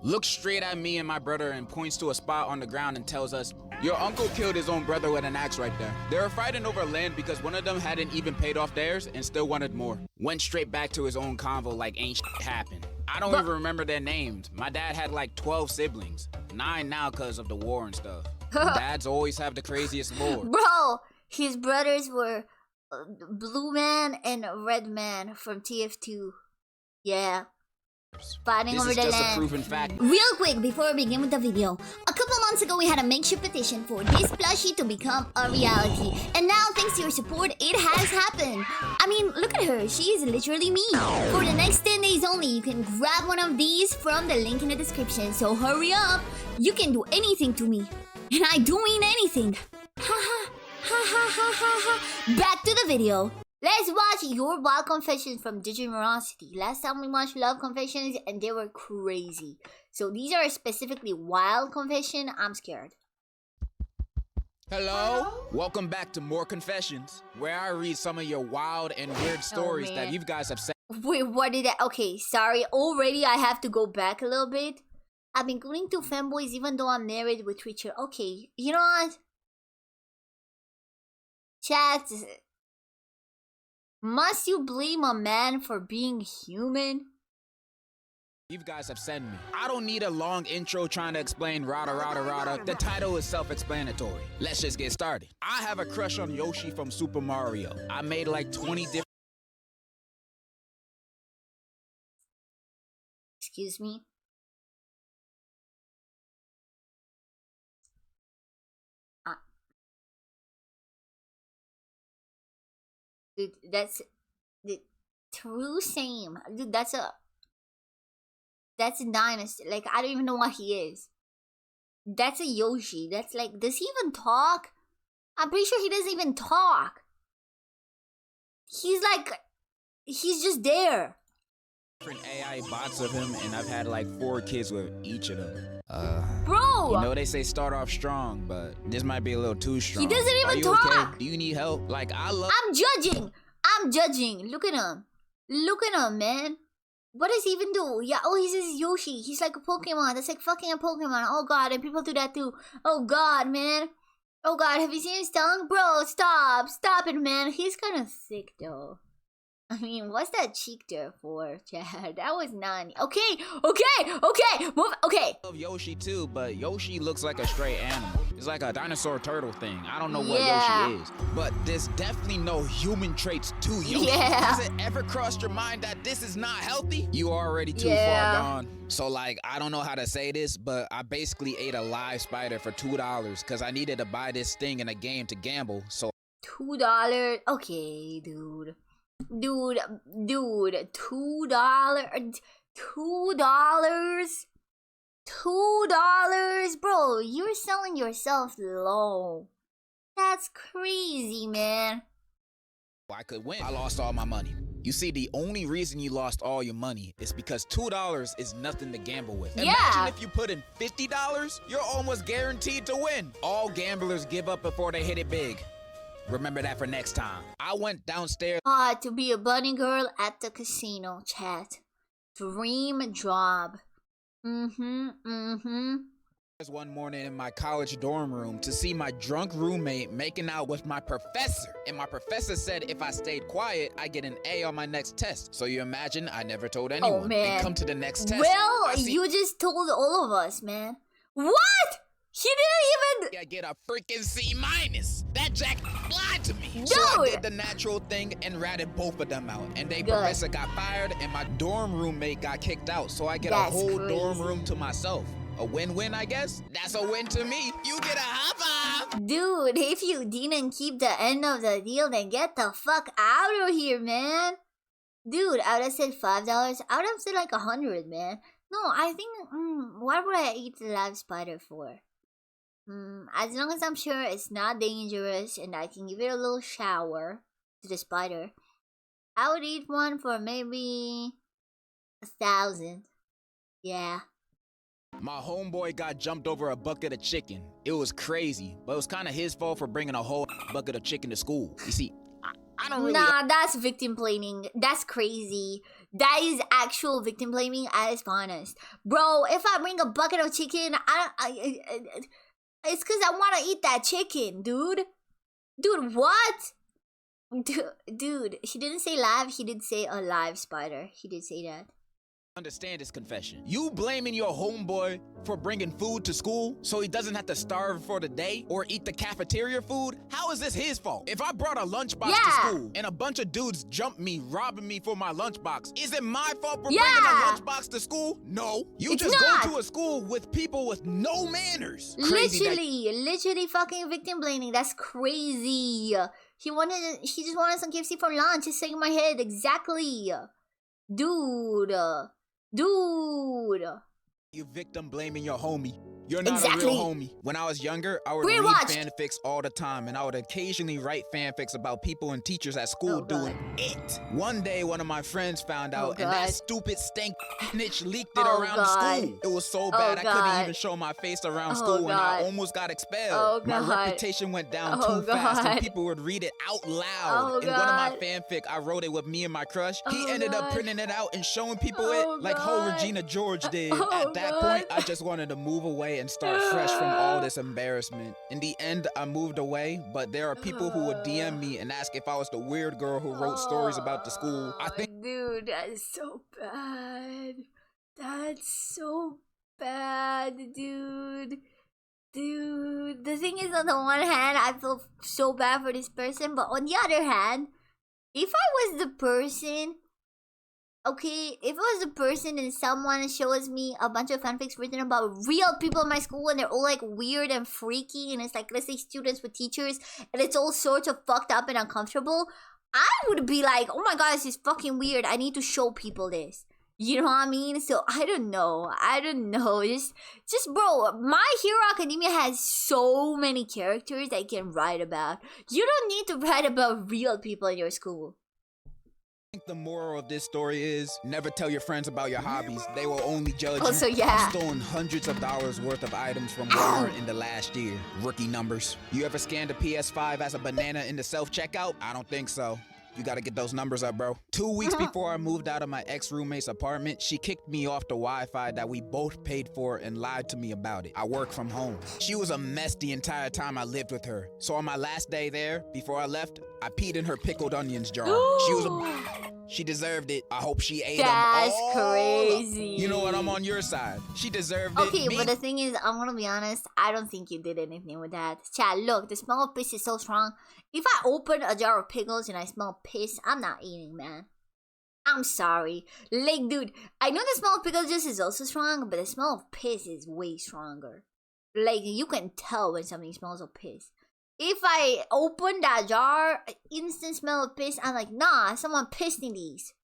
looks straight at me and my brother and points to a spot on the ground and tells us, "Your uncle killed his own brother with an axe right there." They were fighting over land because one of them hadn't even paid off theirs and still wanted more. Went straight back to his own convo like ain't shit happened. I don't even remember their names. My dad had like 12 siblings. 9 now because of the war and stuff. Dads always have the craziest lore. Bro, his brothers were Blue Man and Red Man from TF2. Yeah. Fighting over the land. This is just a proven fact. Real quick, before we begin with the video, a couple months ago we had a makeshift petition for this plushie to become a reality. And now, thanks to your support, it has happened. I mean, look at her. She is literally me. For the next 10 days only, you can grab one of these from the link in the description. So hurry up. You can do anything to me. And I do mean anything. Ha ha ha ha ha ha ha. Back to the video. Let's watch your wild confessions from Degenerocity. Last time we watched love confessions and they were crazy. So these are specifically wild confession. I'm scared. Hello? Welcome back to More Confessions, where I read some of your wild and weird stories that you guys have sent. Wait, what did I... Okay, sorry. Already I have to go back a little bit. I've been going to fanboys even though I'm married with Twitcher. Okay, you know what? Chat... Must you blame a man for being human? You guys have sent me. I don't need a long intro trying to explain rada rada rada. The title is self-explanatory. Let's just get started. I have a crush on Yoshi from Super Mario. I made like 20 different... Excuse me? Dude, that's the true same. Dude, that's a dynasty. Like, I don't even know what he is. That's a Yoshi. That's like, does he even talk? I'm pretty sure he doesn't even talk. He's like, he's just there. Different AI bots of him, and I've had like 4 kids with each of them. Bro! You know, they say start off strong, but this might be a little too strong. He doesn't even talk! Okay? Do you need help? Like, I'm judging! Look at him, man. What does he even do? Yeah, oh, he says Yoshi. He's like a Pokemon. That's like fucking a Pokemon. Oh god, and people do that too. Oh god, man. Oh god, have you seen his tongue? Bro, stop it, man. He's kind of sick though. I mean, what's that cheek there for, Chad? That was none. Okay. Move. Okay. I love Yoshi too, but Yoshi looks like a stray animal. It's like a dinosaur turtle thing. I don't know what Yoshi is, but there's definitely no human traits to Yoshi. Has it ever crossed your mind that this is not healthy? You are already too far gone. So like, I don't know how to say this, but I basically ate a live spider for $2 because I needed to buy this thing in a game to gamble. So $2. Okay, dude, $2. $2, bro. You're selling yourself low. That's crazy, man. I could win. I lost all my money. You see, the only reason you lost all your money is because $2 is nothing to gamble with. Imagine if you put in $50, you're almost guaranteed to win. All gamblers give up before they hit it big. Remember that for next time. I went downstairs. To be a bunny girl at the casino, chat. Dream job. One morning in my college dorm room to see my drunk roommate making out with my professor. And my professor said if I stayed quiet, I get an A on my next test. So you imagine I never told anyone. Oh, man. And come to the next test. Well, you just told all of us, man. What? He didn't even... I get a freaking C-. That jack lied to me. Dude. So I did the natural thing and ratted both of them out. And they professor got fired and my dorm roommate got kicked out. So I get a whole dorm room to myself. A win-win, I guess? That's a win to me. You get a high five. Dude, if you didn't keep the end of the deal, then get the fuck out of here, man. Dude, I would have said $5. I would have said like 100, man. No, I think, what would I eat the live spider for? As long as I'm sure it's not dangerous and I can give it a little shower to the spider, I would eat one for maybe 1,000. Yeah. My homeboy got jumped over a bucket of chicken. It was crazy, but it was kind of his fault for bringing a whole bucket of chicken to school. You see, I don't really... Nah, that's victim blaming. That's crazy. That is actual victim blaming at its honest. Bro, if I bring a bucket of chicken, it's because I want to eat that chicken, dude. Dude, what? Dude, he didn't say live, he did say a live spider. He did say that. Understand this confession. You blaming your homeboy for bringing food to school so he doesn't have to starve for the day or eat the cafeteria food? How is this his fault? If I brought a lunchbox to school and a bunch of dudes jumped me, robbing me for my lunchbox, is it my fault for bringing a lunchbox to school? No. You just go to a school with people with no manners. Literally fucking victim blaming. That's crazy. He just wanted some KFC for lunch. It's stuck in my head. Exactly. Dude. You victim blaming your homie. You're not a real homie. When I was younger, I would read fanfics all the time, and I would occasionally write fanfics about people and teachers at school doing it. One day, one of my friends found out, and that stupid stank snitch leaked it around the school. It was so bad, I couldn't even show my face around school, and I almost got expelled. My reputation went down too fast, and people would read it out loud. In one of my fanfic, I wrote it with me and my crush. He ended up printing it out and showing people it like whole Regina George did. At that point, I just wanted to move away and start fresh from all this embarrassment. In the end, I moved away, but there are people who would DM me and ask if I was the weird girl who wrote stories about the school. I think, dude, that is so bad. That's so bad, dude. Dude, the thing is, on the one hand, I feel so bad for this person, but on the other hand, if I was the person, okay, if it was the person and someone shows me a bunch of fanfics written about real people in my school and they're all like weird and freaky and it's like, let's say students with teachers and it's all sorts of fucked up and uncomfortable, I would be like, oh my god, this is fucking weird. I need to show people this. You know what I mean? So I don't know. Just bro, My Hero Academia has so many characters that you can write about. You don't need to write about real people in your school. I think the moral of this story is never tell your friends about your hobbies. They will only judge also, you. Yeah. You've stolen hundreds of dollars worth of items from Walmart in the last year. Rookie numbers. You ever scanned a PS5 as a banana in the self-checkout? I don't think so. You gotta get those numbers up, bro. 2 weeks before I moved out of my ex-roommate's apartment, she kicked me off the Wi-Fi that we both paid for and lied to me about it. I work from home. She was a mess the entire time I lived with her. So on my last day there, before I left, I peed in her pickled onions jar. She deserved it. I hope she ate them all. That's crazy. You know what? I'm on your side. She deserved it. Okay, but the thing is, I'm gonna be honest, I don't think you did anything with that. Chat, look, the smell of piss is so strong. If I open a jar of pickles and I smell piss, I'm not eating, man. I'm sorry. Like, dude, I know the smell of pickle juice is also strong, but the smell of piss is way stronger. Like, you can tell when something smells of piss. If I open that jar, instant smell of piss, I'm like, nah, someone pissed in these.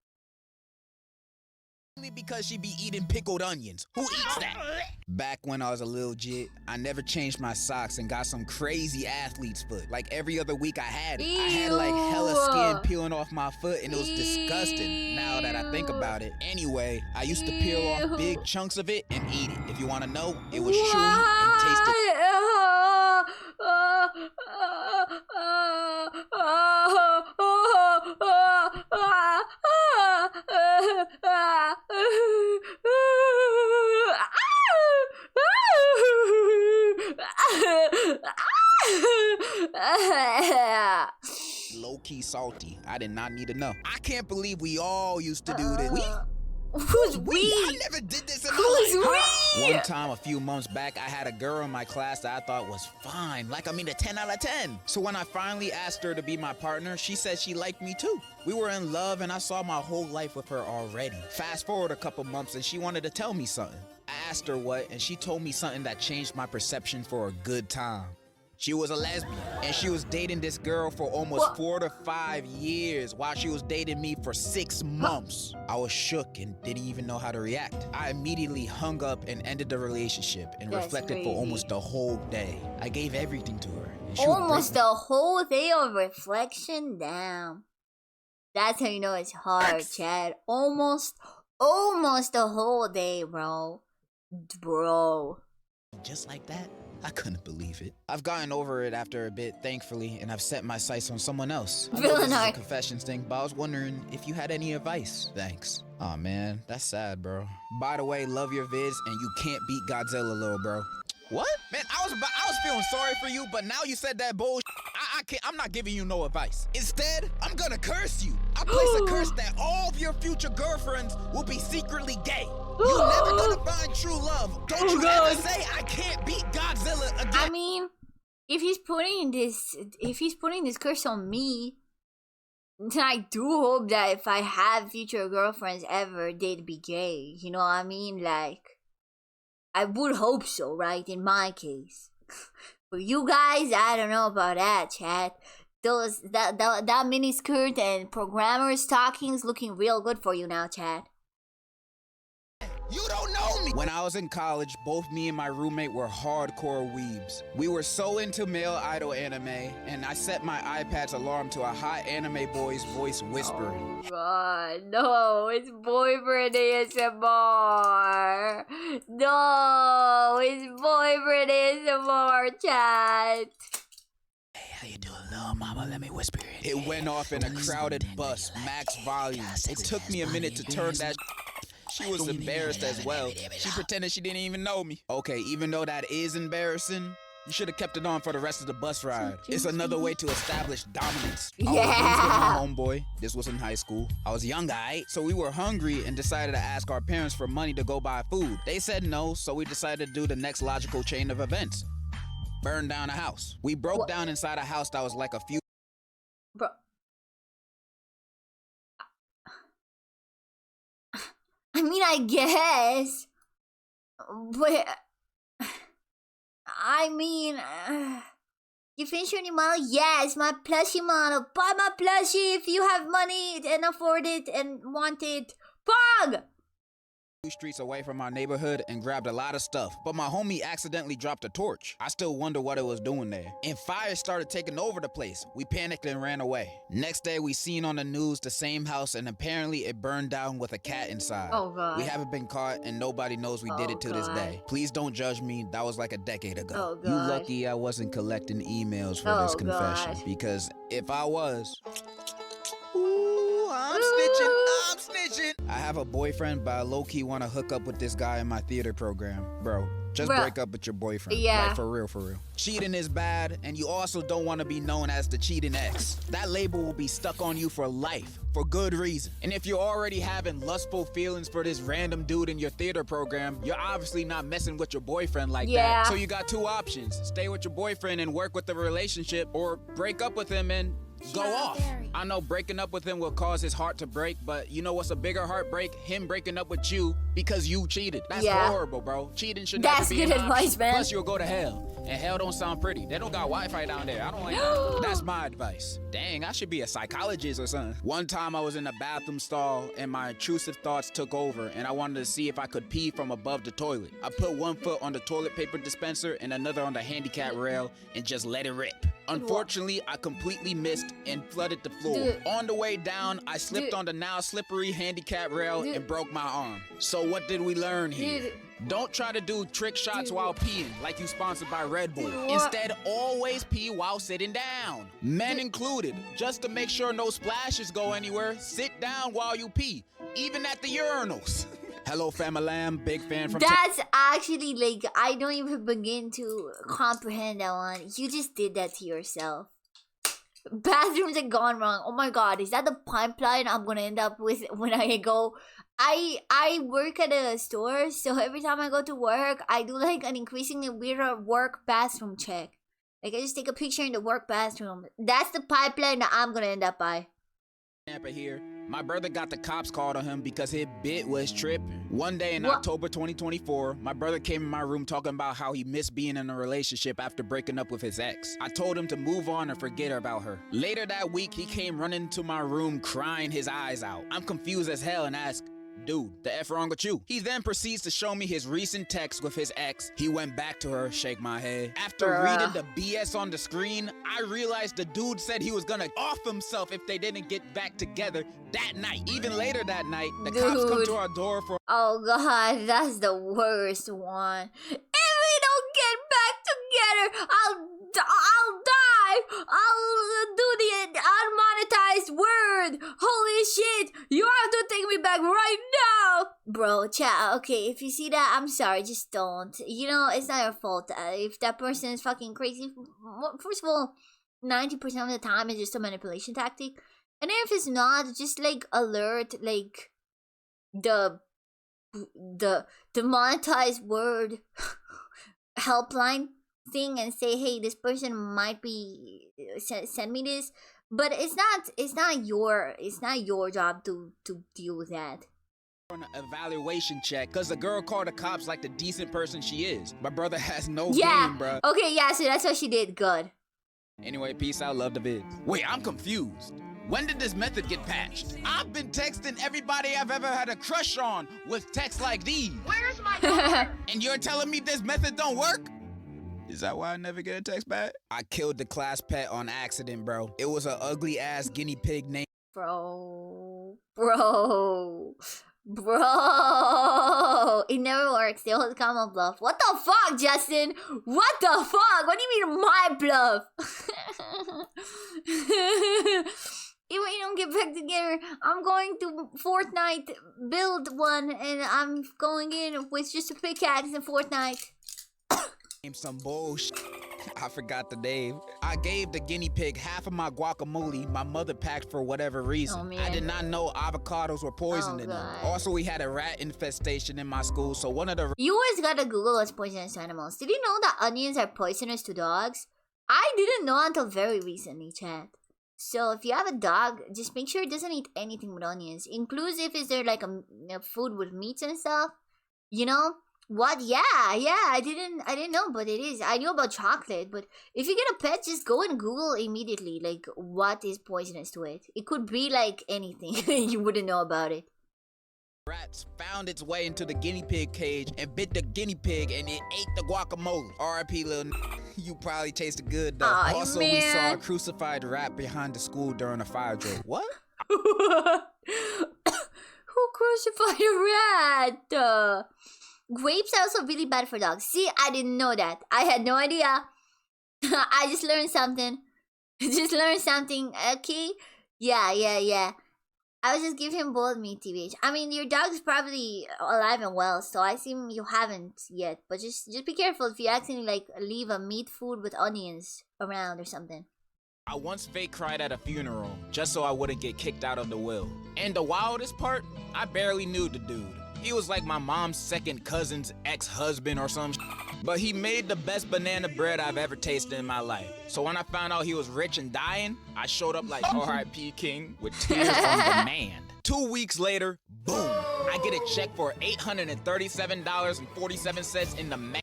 Because she be eating pickled onions. Who eats that? Back when I was a little jit, I never changed my socks and got some crazy athlete's foot. Like every other week I had it. I had like hella skin peeling off my foot and it was disgusting now that I think about it. Anyway, I used to peel off big chunks of it and eat it. If you want to know, it was chewy and tasted. Low-key salty. I did not need to know. I can't believe we all used to do this. Who's we? I never did this in my life. One time a few months back, I had a girl in my class that I thought was fine. Like, I mean, a 10 out of 10. So when I finally asked her to be my partner, she said she liked me too. We were in love and I saw my whole life with her already. Fast forward a couple months and she wanted to tell me something. I asked her what, and she told me something that changed my perception for a good time. She was a lesbian, and she was dating this girl for almost 4 to 5 years while she was dating me for 6 months. I was shook and didn't even know how to react. I immediately hung up and ended the relationship and reflected for almost the whole day. I gave everything to her. And almost the whole day of reflection? Damn. That's how you know it's hard, Chad. Almost the whole day, bro. just like that? I couldn't believe it. I've gotten over it after a bit, thankfully, and I've set my sights on someone else. I know this is a confessions thing, but I was wondering if you had any advice. Thanks. Aw, man, that's sad, bro. By the way, love your vids, and you can't beat Godzilla, little bro. What? Man, I was feeling sorry for you, but now you said that bullshit. I'm not giving you no advice. Instead, I'm gonna curse you. I place a curse that all of your future girlfriends will be secretly gay. You're never gonna find true love. Don't you ever say I can't beat Godzilla again. I mean, if he's putting this curse on me, then I do hope that if I have future girlfriends ever, they'd be gay. You know what I mean? Like, I would hope so, right? In my case. For you guys, I don't know about that, chat. That mini skirt and programmer stockings looking real good for you now, chat. You don't know me! When I was in college, both me and my roommate were hardcore weebs. We were so into male idol anime, and I set my iPad's alarm to a hot anime boy's voice whispering. Oh god, no, it's boyfriend ASMR. No, it's boyfriend ASMR, chat. Hey, how you doing, little mama? Let me whisper it. It went off in a crowded bus, max volume. It took me a minute to turn that. She was embarrassed as well. She pretended she didn't even know me. Okay, even though that is embarrassing, you should have kept it on for the rest of the bus ride. It's another way to establish dominance. I was with my homeboy. This was in high school. I was young, so we were hungry and decided to ask our parents for money to go buy food. They said no, so we decided to do the next logical chain of events. Burn down a house. We broke down inside a house that was like a few... Bro. I mean, I guess, but I mean, you finish your new model? Yes, my plushie model. Buy my plushie if you have money and afford it and want it. Pog! Streets away from our neighborhood and grabbed a lot of stuff, but my homie accidentally dropped a torch. I still wonder what it was doing there. And fire started taking over the place. We panicked and ran away. Next day we seen on the news the same house, and apparently it burned down with a cat inside. Oh god. We haven't been caught and nobody knows we did it to this day. Please don't judge me. That was like a decade ago. Oh god. You lucky I wasn't collecting emails for this confession, because if I was... I'm snitching. I have a boyfriend, but I low-key want to hook up with this guy in my theater program. Bro, just break up with your boyfriend. Yeah. Like, for real. Cheating is bad, and you also don't want to be known as the cheating ex. That label will be stuck on you for life, for good reason. And if you're already having lustful feelings for this random dude in your theater program, you're obviously not messing with your boyfriend like that. So you got two options. Stay with your boyfriend and work with the relationship, or break up with him and go off. I know breaking up with him will cause his heart to break, but you know what's a bigger heartbreak? Him breaking up with you because you cheated. That's horrible, bro. Cheating should never be an option. That's good advice, man. Plus, you'll go to hell. And hell don't sound pretty. They don't got Wi-Fi down there. I don't like that. That's my advice. Dang, I should be a psychologist or something. One time I was in a bathroom stall and my intrusive thoughts took over, and I wanted to see if I could pee from above the toilet. I put one foot on the toilet paper dispenser and another on the handicap rail and just let it rip. Unfortunately, I completely missed and flooded the floor. On the way down, I slipped on the now slippery handicap rail and broke my arm. So what did we learn here? Don't try to do trick shots while peeing like you sponsored by Red Bull. Instead, always pee while sitting down. Men included. Just to make sure no splashes go anywhere, sit down while you pee, even at the urinals. Hello, family, big fan from... That's actually, like, I don't even begin to comprehend that one. You just did that to yourself. Bathrooms have gone wrong. Oh my god, is that the pipeline I'm gonna end up with when I go... I work at a store, so every time I go to work, I do like an increasingly weirder work bathroom check. Like, I just take a picture in the work bathroom. That's the pipeline that I'm gonna end up by. Here, my brother got the cops called on him because his bit was tripping. One day in October 2024, my brother came in my room talking about how he missed being in a relationship after breaking up with his ex. I told him to move on and forget about her. Later that week, he came running into my room crying his eyes out. I'm confused as hell and asked, dude, the F wrong with you? He then proceeds to show me his recent text with his ex. He went back to her, shake my head. After reading the BS on the screen, I realized the dude said he was gonna off himself if they didn't get back together that night. Even later that night, the cops come to our door for... Oh god, that's the worst one. If we don't together, I'll die. I'll do the unmonetized word. Holy shit, you have to take me back right now. Bro, chat, okay, if you see that, I'm sorry, just don't. You know, it's not your fault. If that person is fucking crazy, first of all, 90% of the time it's just a manipulation tactic. And if it's not, just like alert like the monetized word helpline thing and say, hey, this person might be send me this, but it's not your job to deal with that. On an evaluation check, cause the girl called the cops like the decent person she is. My brother has no game, bro. Okay, yeah, so that's what she did. Good. Anyway, peace out, love the vid. Wait, I'm confused. When did this method get patched? I've been texting everybody I've ever had a crush on with texts like these. Where's my number? And you're telling me this method don't work? Is that why I never get a text back? I killed the class pet on accident, bro. It was an ugly ass guinea pig named Bro. It never works. They always come on bluff. What the fuck, Justin? What the fuck? What do you mean my bluff? If we don't get back together, I'm going to Fortnite build one, and I'm going in with just a pickaxe in Fortnite. some bullshit. I forgot the name. I gave the guinea pig half of my guacamole my mother packed for whatever reason. Oh, man. I did not know avocados were poison in them. Also, we had a rat infestation in my school, so one of the... You always gotta Google what's poisonous to animals. Did you know that onions are poisonous to dogs? I didn't know until very recently, chat. So if you have a dog, just make sure it doesn't eat anything with onions. Inclusive, is there like a food with meats and stuff? You know? What? Yeah, I didn't know, but it is. I knew about chocolate, but if you get a pet, just go and Google immediately, like, what is poisonous to it. It could be, like, anything. You wouldn't know about it. Rats found its way into the guinea pig cage and bit the guinea pig, and it ate the guacamole. R.I.P. little you probably tasted good, though. Aw, also, man. we saw a crucified rat behind the school during a fire drill. What? Who crucified a rat? Grapes are also really bad for dogs. See, I didn't know that. I had no idea. I just learned something. Okay? Yeah. I was just giving him boiled meat, TBH. I mean, your dog's probably alive and well, so I assume you haven't yet. But just be careful if you accidentally, like, leave a meat food with onions around or something. I once fake cried at a funeral, just so I wouldn't get kicked out of the will. And the wildest part, I barely knew the dude. He was like my mom's second cousin's ex-husband or some but he made the best banana bread I've ever tasted in my life. So when I found out he was rich and dying, I showed up like R.I.P. King with tears on demand. 2 weeks later, boom, I get a check for $837.47 in the mail.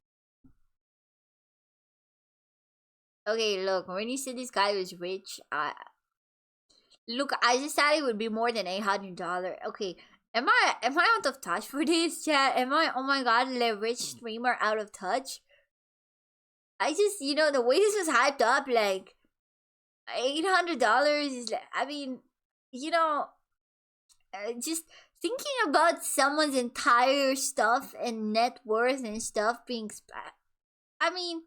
Okay, look, when you said this guy was rich, I just thought it would be more than $800. Okay. Am I out of touch for this, chat? Am I, oh my god, the rich streamer out of touch? I just, you know, the way this was hyped up, like, $800 is, like, I mean, you know, just thinking about someone's entire stuff and net worth and stuff being, I mean...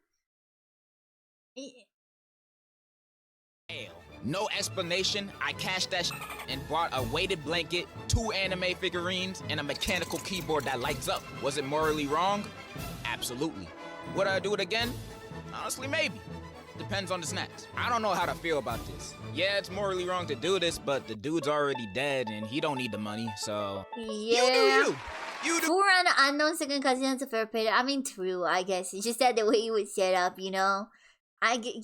No explanation, I cashed that and bought a weighted blanket, 2 anime figurines, and a mechanical keyboard that lights up. Was it morally wrong? Absolutely. Would I do it again? Honestly, maybe. Depends on the snacks. I don't know how to feel about this. Yeah, it's morally wrong to do this, but the dude's already dead and he don't need the money, so... Yeah. You do. For an unknown second cousin, that's a fair pay. I mean, true, I guess. It's just that the way he was set up, you know?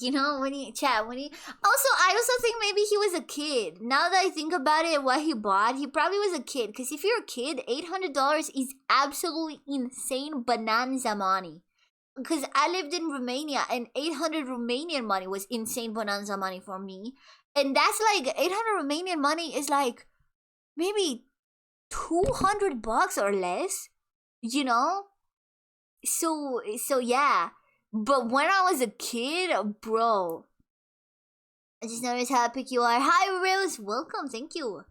You know, also, I also think maybe he was a kid. Now that I think about it, what he bought, he probably was a kid. Because if you're a kid, $800 is absolutely insane bonanza money. Because I lived in Romania, and 800 Romanian money was insane bonanza money for me. And that's like, 800 Romanian money is like, maybe $200 or less, you know? So yeah. But when I was a kid, bro, I just noticed how epic you are. Hi, Rose. Welcome. Thank you.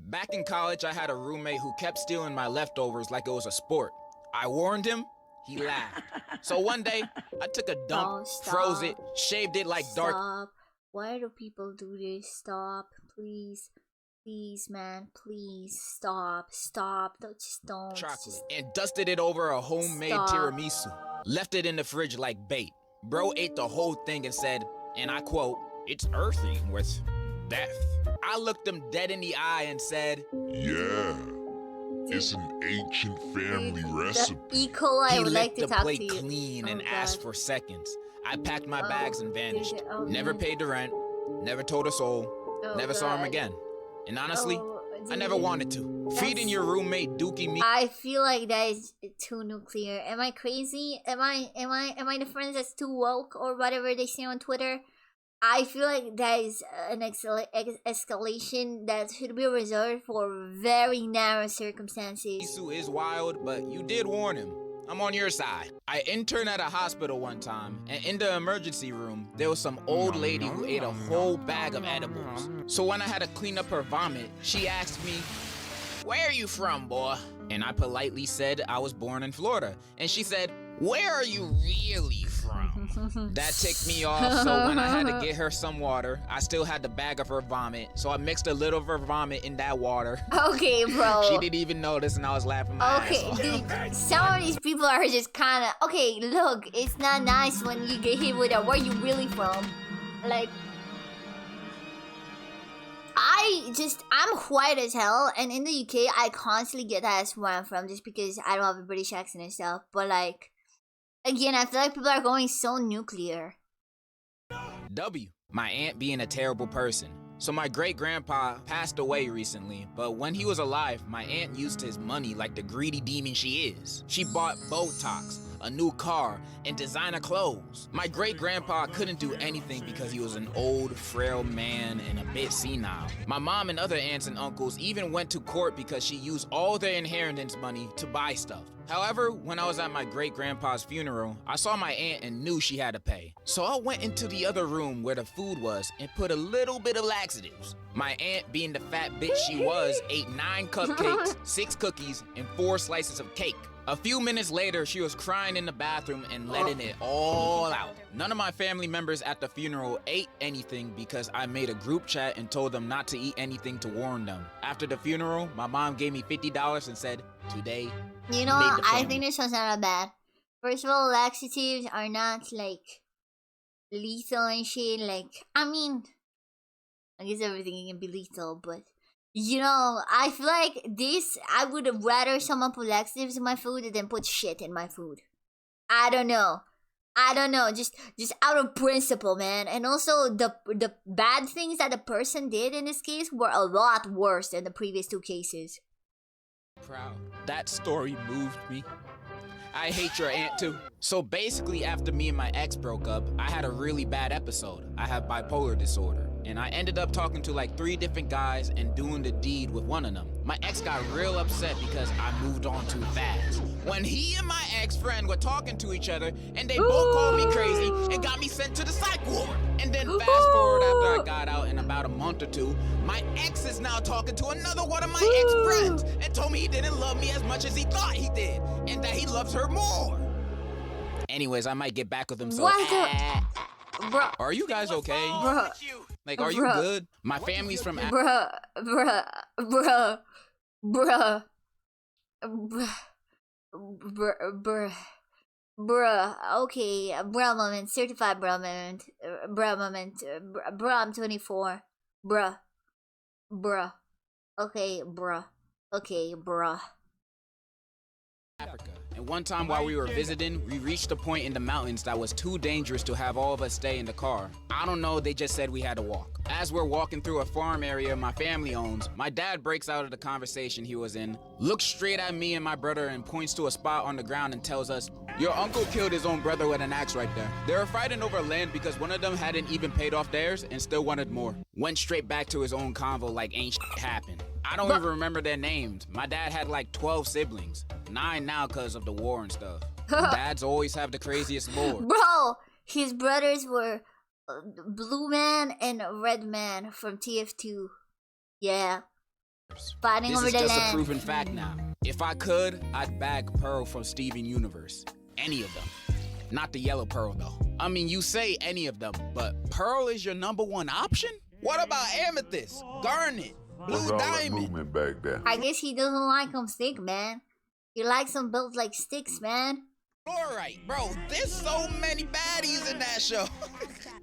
Back in college, I had a roommate who kept stealing my leftovers like it was a sport. I warned him. He laughed. So one day, I took a dump, froze it, shaved it like dark. Stop. Why do people do this? Stop. Please. Please, man. Please. Stop. Stop. Just don't. Chocolate. And dusted it over a homemade tiramisu. Left it in the fridge like bait. Bro ate the whole thing and said, and I quote, "It's earthy with death." I looked him dead in the eye and said, "Yeah. It's an ancient family recipe." E. coli, I would like to talk to you. He licked the plate clean and asked for seconds. I packed my bags and vanished. Never paid the rent. Never told a soul. Never saw him again. And honestly, I never wanted to. Feeding your roommate Dookie meat. I feel like that is too nuclear. Am I crazy? Am I the friend that's too woke or whatever they say on Twitter? I feel like that is an escalation that should be reserved for very narrow circumstances. Isu is wild, but you did warn him. I'm on your side. I interned at a hospital one time, and in the emergency room, there was some old lady who ate a whole bag of edibles. So when I had to clean up her vomit, she asked me, "Where are you from, boy?" And I politely said I was born in Florida. And she said, "Where are you really from?" That ticked me off, so when I had to get her some water, I still had the bag of her vomit, so I mixed a little of her vomit in that water. Okay, bro. She didn't even notice, and I was laughing my ass off. Dude, some of these people are just kind of... Okay, look, it's not nice when you get hit with a "where you really from?" Like... I'm white as hell, and in the UK, I constantly get asked where I'm from just because I don't have a British accent and stuff, but like... Again, I feel like people are going so nuclear. W. My aunt being a terrible person. So my great-grandpa passed away recently, but when he was alive, my aunt used his money like the greedy demon she is. She bought Botox, a new car, and designer clothes. My great-grandpa couldn't do anything because he was an old, frail man and a bit senile. My mom and other aunts and uncles even went to court because she used all their inheritance money to buy stuff. However, when I was at my great-grandpa's funeral, I saw my aunt and knew she had to pay. So I went into the other room where the food was and put a little bit of laxatives. My aunt, being the fat bitch she was, ate 9 cupcakes, 6 cookies, and 4 slices of cake. A few minutes later, she was crying in the bathroom and letting it all out. None of my family members at the funeral ate anything because I made a group chat and told them not to eat anything to warn them. After the funeral, my mom gave me $50 and said, "Today, you know what? I think this one's not bad. First of all, laxatives are not like lethal and shit. Like, I mean, I guess everything can be lethal, but you know, I feel like this, I would rather someone put laxatives in my food than put shit in my food. I don't know, just out of principle, man. And also, the bad things that the person did in this case were a lot worse than the previous 2 cases. Proud. That story moved me. I hate your aunt too. So basically, after me and my ex broke up, I had a really bad episode. I have bipolar disorder, and I ended up talking to like 3 different guys and doing the deed with one of them. My ex got real upset because I moved on too fast. When he and my ex-friend were talking to each other, and they both called me crazy and got me sent to the psych ward. And then fast forward after I got out in about a month or 2, my ex is now talking to another one of my ex-friends and told me he didn't love me as much as he thought he did, and that he loves her more. Anyways, I might get back with him, so Bro. Are you guys okay? Bro. Like, are you good? My family's from Bruh. Okay, bruh moment, certified bruh moment, bruh, I'm 24, bruh, okay, bruh. Africa. And one time while we were visiting, we reached a point in the mountains that was too dangerous to have all of us stay in the car. I don't know, they just said we had to walk. As we're walking through a farm area my family owns, my dad breaks out of the conversation he was in, looks straight at me and my brother and points to a spot on the ground and tells us, "Your uncle killed his own brother with an axe right there." They were fighting over land because one of them hadn't even paid off theirs and still wanted more. Went straight back to his own convo like ain't shit happened. I don't even remember their names. My dad had like 12 siblings. 9 now because of the war and stuff. Dads always have the craziest lore. Bro, his brothers were Blue Man and Red Man from TF2. Yeah. Fighting over the land. This is just a proven fact now. If I could, I'd bag Pearl from Steven Universe. any of them. Not the yellow pearl, though. I mean, you say any of them, but pearl is your #1 option? What about amethyst, garnet, blue diamond? Back there. I guess he doesn't like them thick, man. He likes them built like sticks, man. Alright, bro, there's so many baddies in that show.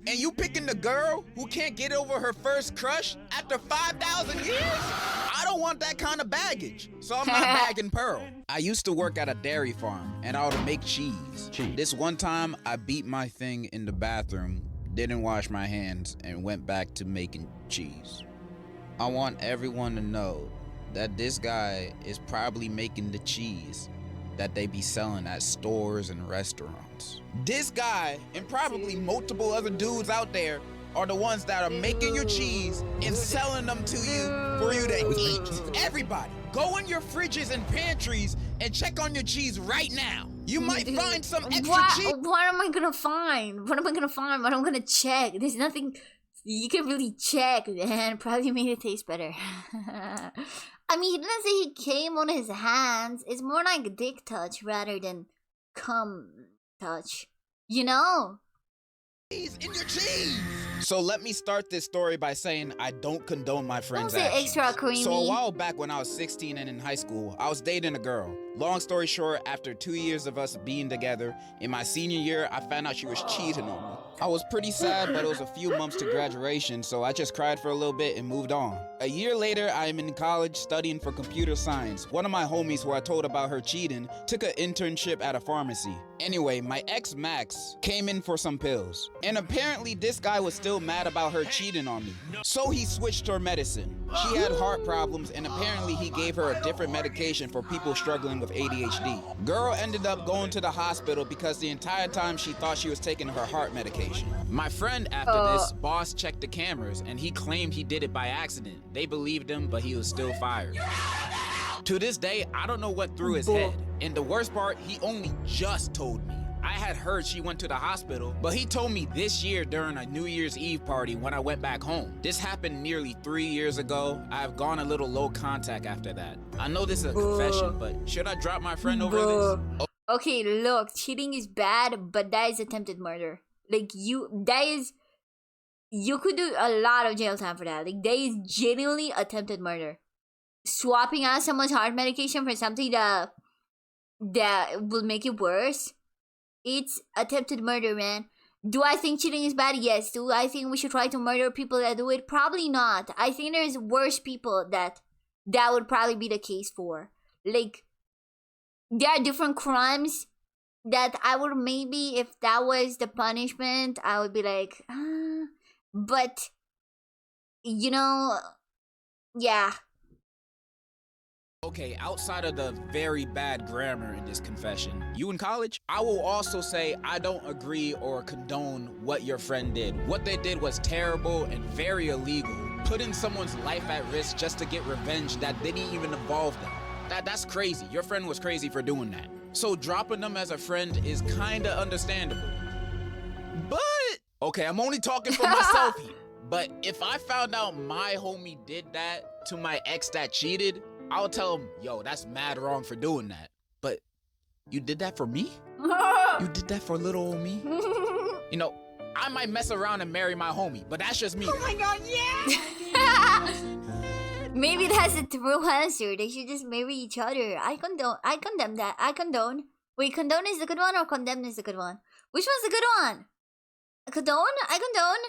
And you picking the girl who can't get over her first crush after 5,000 years? I don't want that kind of baggage, so I'm not bagging Pearl. I used to work at a dairy farm, and I would make cheese. This one time, I beat my thing in the bathroom, didn't wash my hands, and went back to making cheese. I want everyone to know that this guy is probably making the cheese that they be selling at stores and restaurants. This guy, and probably multiple other dudes out there, are the ones that are making your cheese and selling them to you for you to eat. Everybody, go in your fridges and pantries and check on your cheese right now. You might find some extra cheese. What am I gonna find? What am I gonna find? What am I gonna check? There's nothing you can really check, man. Probably made it taste better. I mean, he didn't say he came on his hands. It's more like dick touch rather than cum touch. You know? In your cheese. So let me start this story by saying I don't condone my friend's actions. Extra creamy. So a while back when I was 16 and in high school, I was dating a girl. Long story short, after 2 years of us being together, in my senior year, I found out she was cheating on me. I was pretty sad, but it was a few months to graduation, so I just cried for a little bit and moved on. A year later, I am in college studying for computer science. One of my homies who I told about her cheating took an internship at a pharmacy. Anyway, my ex Max came in for some pills. And apparently this guy was still mad about her cheating on me. So he switched her medicine. She had heart problems and apparently he gave her a different medication for people struggling with ADHD. Girl ended up going to the hospital because the entire time she thought she was taking her heart medication. My friend after this, boss checked the cameras and he claimed he did it by accident. They believed him, but he was still fired. To this day, I don't know what through his head. And the worst part, he only just told me. I had heard she went to the hospital, but he told me this year during a New Year's Eve party when I went back home. This happened nearly 3 years ago. I have gone a little low contact after that. I know this is a confession, but should I drop my friend over this? Oh. Okay, look, cheating is bad, but that is attempted murder. Like, you could do a lot of jail time for that. Like, that is genuinely attempted murder. Swapping out someone's heart medication for something that will make it worse. It's attempted murder, man. Do I think cheating is bad? Yes. Do I think we should try to murder people that do it? Probably not. I think there's worse people that would probably be the case for. Like, there are different crimes that I would maybe, if that was the punishment, I would be like, but, you know, yeah. Okay, outside of the very bad grammar in this confession, you in college? I will also say I don't agree or condone what your friend did. What they did was terrible and very illegal. Putting someone's life at risk just to get revenge that didn't even involve them. That's crazy. Your friend was crazy for doing that. So dropping them as a friend is kinda understandable. But, okay, I'm only talking for myself here. But if I found out my homie did that to my ex that cheated, I'll tell him, yo, that's mad wrong for doing that. But you did that for me? You did that for little old me? You know, I might mess around and marry my homie, but that's just me. Oh my god, yeah! Maybe that's the true answer. They should just marry each other. I condemn that. I condone. Wait, condone is the good one or condemn is the good one? Which one's the good one? Condone? I condone.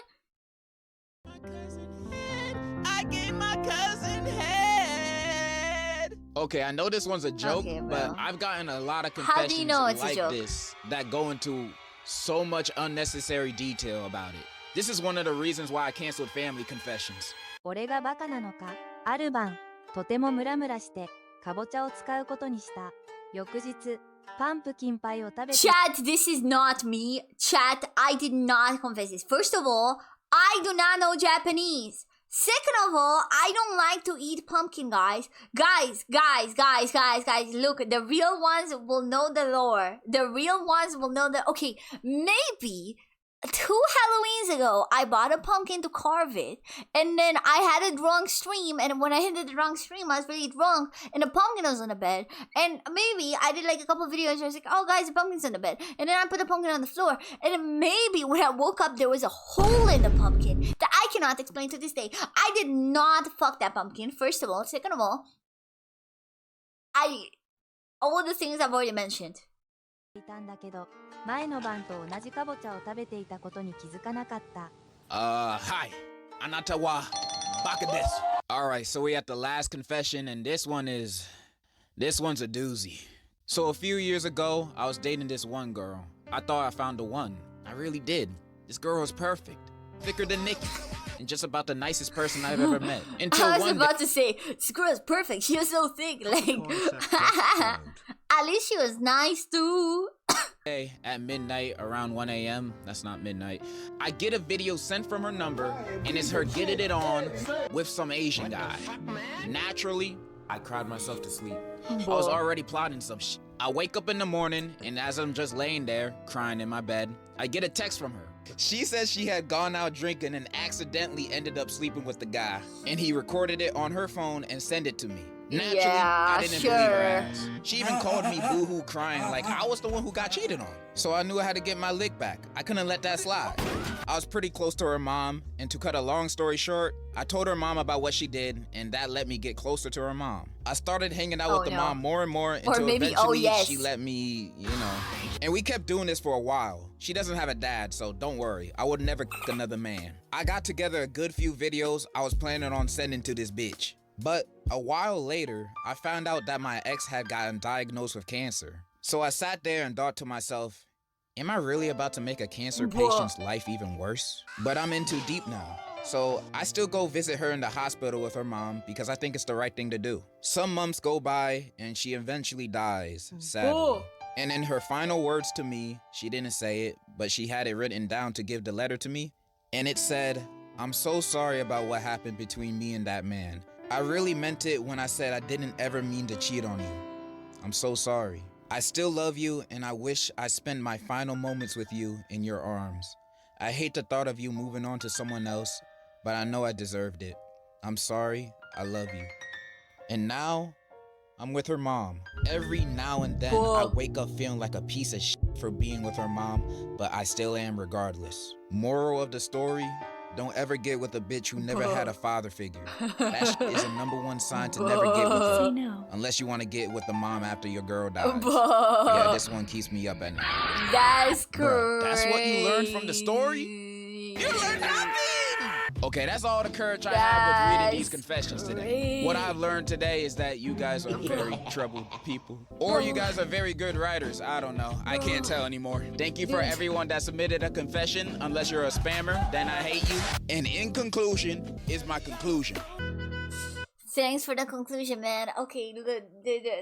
I gave my cousin head. Okay, I know this one's a joke, Okay, but I've gotten a lot of confessions How do you know it's a like joke? this that go into so much unnecessary detail about it. This is one of the reasons why I canceled family confessions. 俺がバカなのか。ある晩、とてもムラムラして、かぼちゃを使うことにした。翌日、パンプキンパイを食べて。 Chat, this is not me. Chat, I did not confess this. First of all, I do not know Japanese. Second of all, I don't like to eat pumpkin, guys. Guys, look, the real ones will know the lore. The real ones will know the... Okay, maybe 2 Halloweens ago, I bought a pumpkin to carve it, and then I had a drunk stream, and when I hit the drunk stream, I was really drunk, and the pumpkin was on the bed, and maybe I did like a couple videos where I was like, oh guys, the pumpkin's on the bed, and then I put the pumpkin on the floor, and then maybe when I woke up, there was a hole in the pumpkin that I cannot explain to this day. I did not fuck that pumpkin, first of all. Second of all, all the things I've already mentioned. いたんだけど、前の晩と同じかぼちゃを食べていたことに気づかなかった。Hi. Anata wa baka desu. Alright, so we at the last confession, and this one's a doozy. So a few years ago, I was dating this one girl. I thought I found the one. I really did. This girl was perfect. Thicker than Nikki. And just about the nicest person I've ever met. Until I was about to say, this girl is perfect. She was so thick. Like, at least she was nice too. At midnight, around 1 a.m., that's not midnight, I get a video sent from her number, and it's her getting it on with some Asian guy. Naturally, I cried myself to sleep. I was already plotting some shit. I wake up in the morning, and as I'm just laying there, crying in my bed, I get a text from her. She says she had gone out drinking and accidentally ended up sleeping with the guy, and he recorded it on her phone and sent it to me. Naturally, I didn't believe her ass. She even called me boohoo crying like I was the one who got cheated on. So I knew I had to get my lick back. I couldn't let that slide. I was pretty close to her mom, and to cut a long story short, I told her mom about what she did, and that let me get closer to her mom. I started hanging out with the mom more and more until eventually she let me, And we kept doing this for a while. She doesn't have a dad, so don't worry. I would never kick another man. I got together a good few videos I was planning on sending to this bitch. But a while later, I found out that my ex had gotten diagnosed with cancer. So I sat there and thought to myself, am I really about to make a cancer patient's life even worse? But I'm in too deep now. So I still go visit her in the hospital with her mom because I think it's the right thing to do. Some months go by and she eventually dies, sadly. And in her final words to me, she didn't say it, but she had it written down to give the letter to me. And it said, I'm so sorry about what happened between me and that man. I really meant it when I said I didn't ever mean to cheat on you. I'm so sorry. I still love you, and I wish I spent my final moments with you in your arms. I hate the thought of you moving on to someone else, but I know I deserved it. I'm sorry. I love you. And now, I'm with her mom. Every now and then, I wake up feeling like a piece of shit for being with her mom, but I still am regardless. Moral of the story, don't ever get with a bitch who never had a father figure. That shit is a #1 sign to never get with her. Unless you want to get with the mom after your girl dies. Yeah, this one keeps me up at night. That's crazy. That's what you learned from the story? You learned nothing! Okay, that's all the courage I have with reading these confessions today. What I've learned today is that you guys are very troubled people. Or you guys are very good writers. I don't know. I can't tell anymore. Thank you for everyone that submitted a confession. Unless you're a spammer, then I hate you. And in conclusion is my conclusion. Thanks for the conclusion, man. Okay,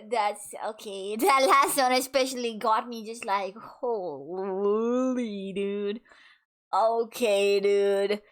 that's okay. That last one especially got me just like, holy dude. Okay, dude.